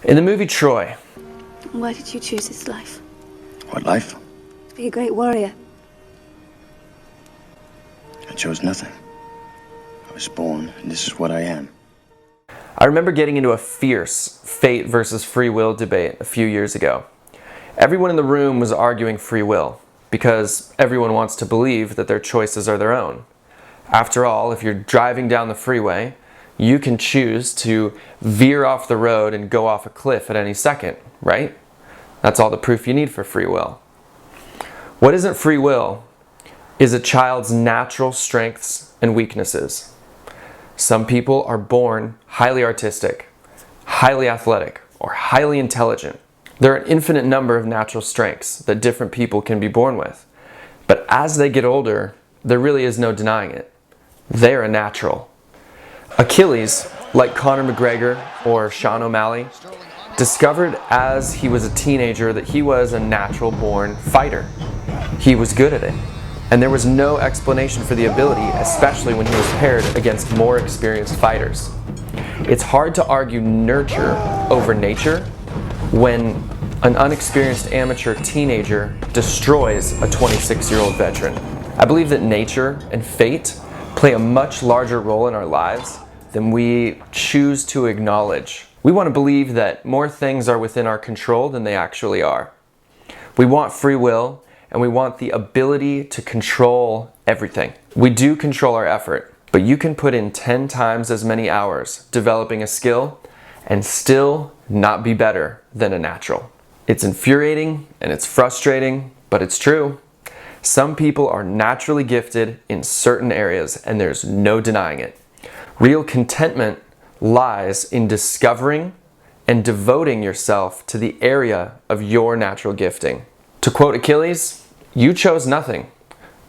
In the movie Troy. Why did you choose this life? What life? To be a great warrior. I chose nothing. I was born, and this is what I am. I remember getting into a fierce fate versus free will debate a few years ago. Everyone in the room was arguing free will, because everyone wants to believe that their choices are their own. After all, if you're driving down the freeway, you can choose to veer off the road and go off a cliff at any second, right? That's all the proof you need for free will. What isn't free will is a child's natural strengths and weaknesses. Some people are born highly artistic, highly athletic, or highly intelligent. There are an infinite number of natural strengths that different people can be born with. But as they get older, there really is no denying it. They're a natural. Achilles, like Conor McGregor or Sean O'Malley, discovered as he was a teenager that he was a natural-born fighter. He was good at it. And there was no explanation for the ability, especially when he was paired against more experienced fighters. It's hard to argue nurture over nature when an unexperienced amateur teenager destroys a 26-year-old veteran. I believe that nature and fate play a much larger role in our lives than we choose to acknowledge. We want to believe that more things are within our control than they actually are. We want free will, and we want the ability to control everything. We do control our effort, but you can put in 10 times as many hours developing a skill and still not be better than a natural. It's infuriating and it's frustrating, but it's true. Some people are naturally gifted in certain areas, and there's no denying it. Real contentment lies in discovering and devoting yourself to the area of your natural gifting. To quote Achilles, "You chose nothing.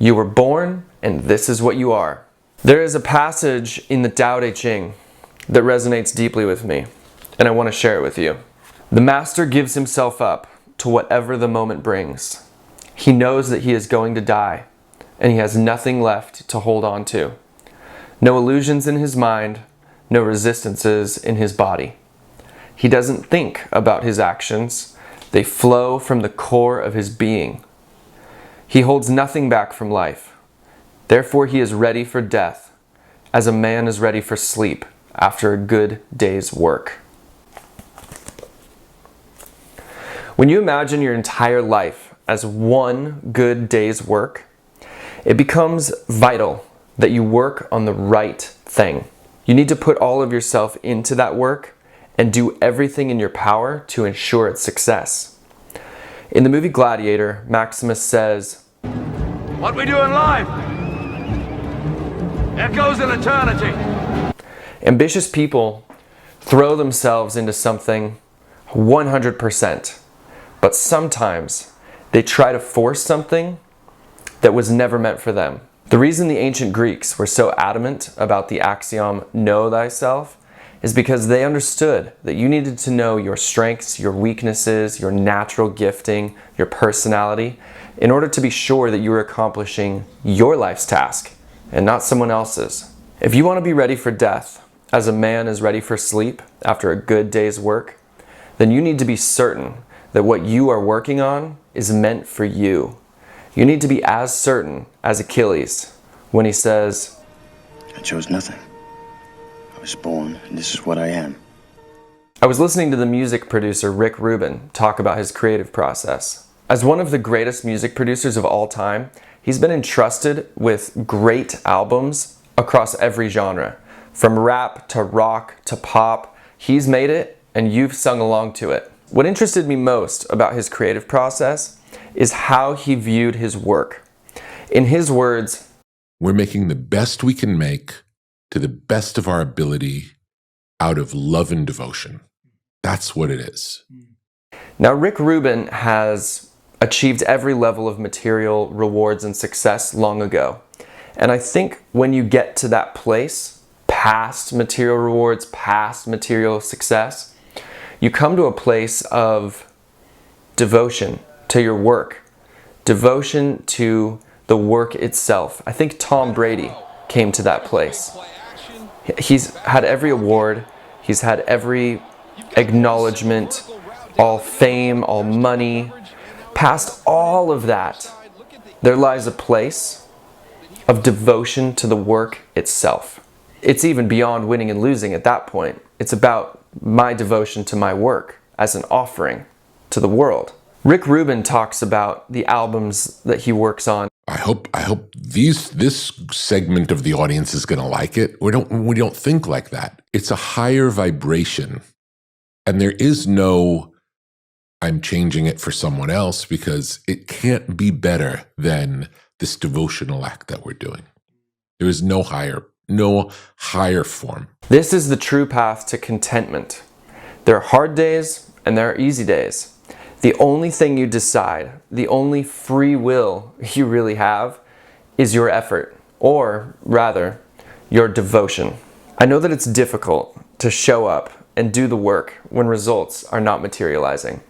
You were born, and this is what you are." There is a passage in the Ching that resonates deeply with me, and I want to share it with you. The master gives himself up to whatever the moment brings. He knows that he is going to die, and he has nothing left to hold on to. No illusions in his mind, no resistances in his body. He doesn't think about his actions. They flow from the core of his being. He holds nothing back from life. Therefore, he is ready for death, as a man is ready for sleep after a good day's work. When you imagine your entire life as one good day's work, it becomes vital that you work on the right thing. You need to put all of yourself into that work and do everything in your power to ensure its success. In the movie Gladiator, Maximus says, "What we do in life echoes in eternity." Ambitious people throw themselves into something 100%, but sometimes they try to force something that was never meant for them. The reason the ancient Greeks were so adamant about the axiom, "Know thyself," is because they understood that you needed to know your strengths, your weaknesses, your natural gifting, your personality, in order to be sure that you were accomplishing your life's task and not someone else's. If you want to be ready for death, as a man is ready for sleep after a good day's work, then you need to be certain that what you are working on is meant for you. You need to be as certain as Achilles when he says, I chose nothing. I was born, and this is what I am. I was listening to the music producer Rubin talk about his creative process. As one of the greatest music producers of all time, he's been entrusted with great albums across every genre. From rap to rock to pop, he's made it and you've sung along to it. What interested me most about his creative process is how he viewed his work. In his words, "We're making the best we can make to the best of our ability out of love and devotion. That's what it is." Now, Rubin has achieved every level of material rewards and success long ago. And I think when you get to that place, past material rewards, past material success, you come to a place of devotion to your work, devotion to the work itself. I think Tom Brady came to that place. He's had every award, he's had every acknowledgement, all fame, all money. Past all of that, there lies a place of devotion to the work itself. It's even beyond winning and losing at that point. It's about my devotion to my work as an offering to the world. Rick Rubin talks about the albums that he works on. I hope this segment of the audience is going to like it. We don't think like that. It's a higher vibration, and there is no I'm changing it for someone else, because it can't be better than this devotional act that we're doing. There is no higher form. This is the true path to contentment. There are hard days and there are easy days. The only thing you decide, the only free will you really have, is your effort, or rather, your devotion. I know that it's difficult to show up and do the work when results are not materializing.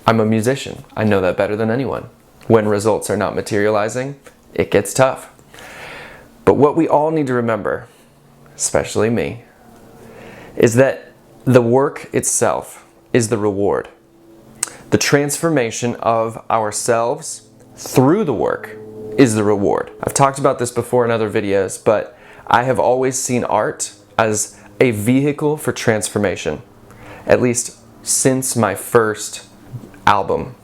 I'm a musician. I know that better than anyone. When results are not materializing, it gets tough. But what we all need to remember, especially me, is that the work itself is the reward. The transformation of ourselves through the work is the reward. I've talked about this before in other videos, but I have always seen art as a vehicle for transformation, at least since my first album,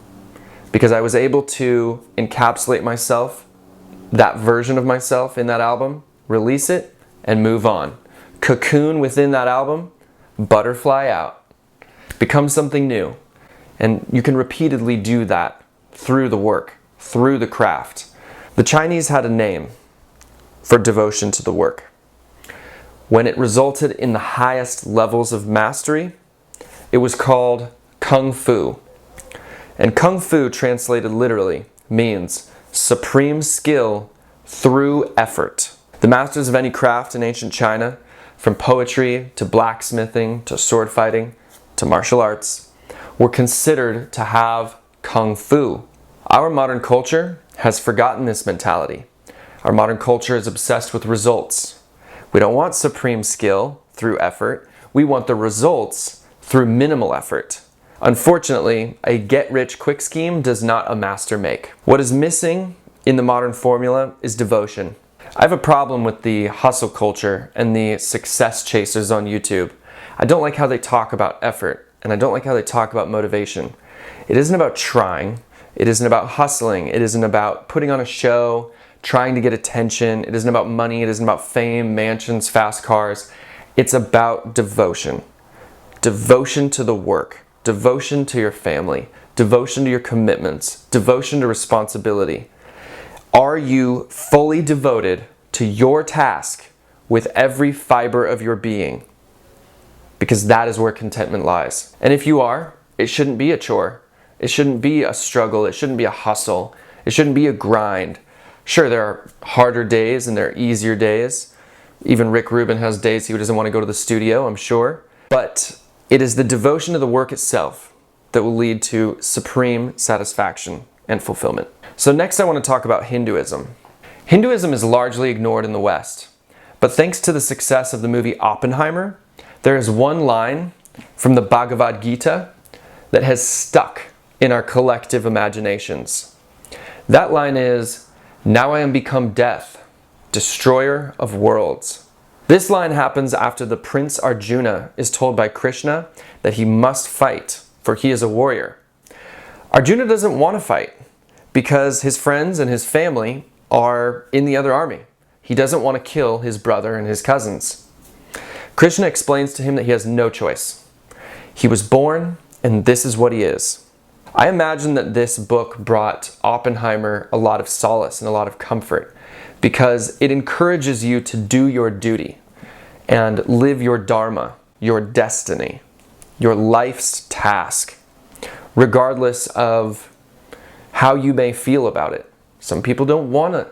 because I was able to encapsulate myself, that version of myself in that album, release it, and move on. Cocoon within that album, butterfly out, become something new. And you can repeatedly do that through the work, through the craft. The Chinese had a name for devotion to the work. When it resulted in the highest levels of mastery, it was called Kung Fu. And Kung Fu, translated literally, means supreme skill through effort. The masters of any craft in ancient China, from poetry to blacksmithing to sword fighting to martial arts, were considered to have Kung Fu. Our modern culture has forgotten this mentality. Our modern culture is obsessed with results. We don't want supreme skill through effort. We want the results through minimal effort. Unfortunately, a get-rich-quick scheme does not a master make. What is missing in the modern formula is devotion. I have a problem with the hustle culture and the success chasers on YouTube. I don't like how they talk about effort, and I don't like how they talk about motivation. It isn't about trying. It isn't about hustling. It isn't about putting on a show, trying to get attention. It isn't about money. It isn't about fame, mansions, fast cars. It's about devotion. Devotion to the work. Devotion to your family. Devotion to your commitments. Devotion to responsibility. Are you fully devoted to your task with every fiber of your being? Because that is where contentment lies. And if you are, it shouldn't be a chore. It shouldn't be a struggle. It shouldn't be a hustle. It shouldn't be a grind. Sure, there are harder days and there are easier days. Even Rick Rubin has days he doesn't want to go to the studio, I'm sure. But it is the devotion to the work itself that will lead to supreme satisfaction and fulfillment. So next I want to talk about Hinduism. Hinduism is largely ignored in the West. But thanks to the success of the movie Oppenheimer, there is one line from the Bhagavad Gita that has stuck in our collective imaginations. That line is, "Now I am become death, destroyer of worlds." This line happens after the Prince Arjuna is told by Krishna that he must fight, for he is a warrior. Arjuna doesn't want to fight because his friends and his family are in the other army. He doesn't want to kill his brother and his cousins. Krishna explains to him that he has no choice. He was born, and this is what he is. I imagine that this book brought Oppenheimer a lot of solace and a lot of comfort, because it encourages you to do your duty and live your dharma, your destiny, your life's task, regardless of how you may feel about it. Some people don't want to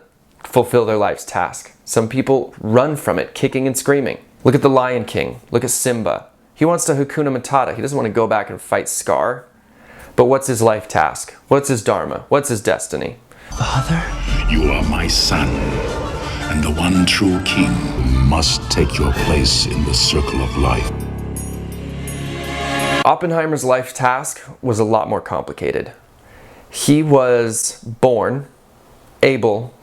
fulfill their life's task. Some people run from it, kicking and screaming. Look at the Lion King. Look at Simba. He wants to Hakuna Matata. He doesn't want to go back and fight Scar. But what's his life task? What's his dharma? What's his destiny? Father? You are my son, and the one true king who must take your place in the circle of life. Oppenheimer's life task was a lot more complicated. He was born able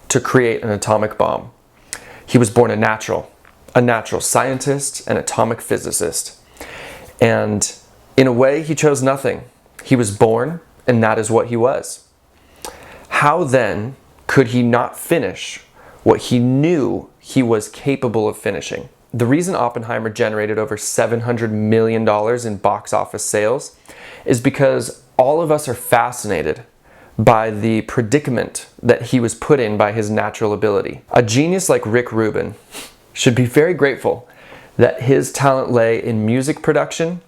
to create an atomic bomb. He was born a natural scientist, an atomic physicist. And in a way, he chose nothing. He was born, and that is what he was. How then could he not finish what he knew he was capable of finishing? The reason Oppenheimer generated over $700 million in box office sales is because all of us are fascinated by the predicament that he was put in by his natural ability. A genius like Rubin should be very grateful that his talent lay in music production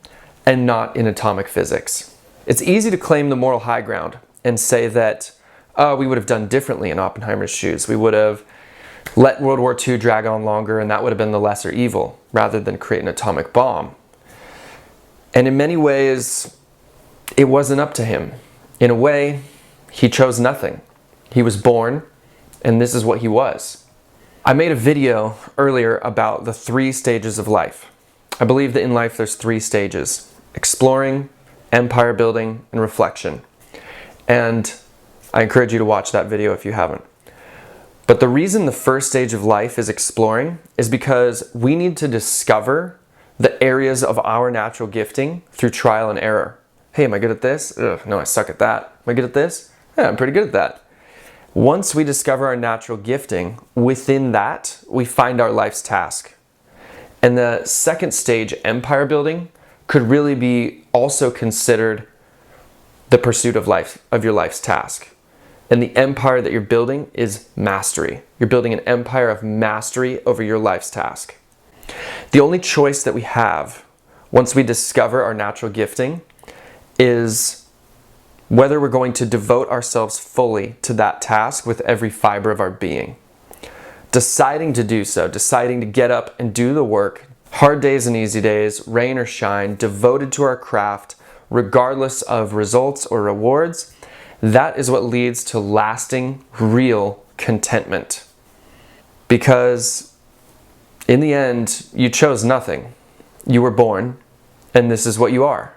and not in atomic physics. It's easy to claim the moral high ground and say that we would have done differently in Oppenheimer's shoes. We would have let World War II drag on longer, and that would have been the lesser evil, rather than create an atomic bomb. And in many ways, it wasn't up to him. In a way, he chose nothing. He was born, and this is what he was. I made a video earlier about the 3 stages of life. I believe that in life there's 3 stages: exploring, empire building, and reflection. And I encourage you to watch that video if you haven't. But the reason the first stage of life is exploring is because we need to discover the areas of our natural gifting through trial and error. Hey, am I good at this? Ugh, no, I suck at that. Am I good at this? Yeah, I'm pretty good at that. Once we discover our natural gifting, within that, we find our life's task. And the second stage, empire building, could really be also considered the pursuit of your life's task. And the empire that you're building is mastery. You're building an empire of mastery over your life's task. The only choice that we have once we discover our natural gifting is whether we're going to devote ourselves fully to that task with every fiber of our being. Deciding to do so, deciding to get up and do the work, hard days and easy days, rain or shine, devoted to our craft, regardless of results or rewards, that is what leads to lasting, real contentment. Because in the end, you chose nothing. You were born, and this is what you are.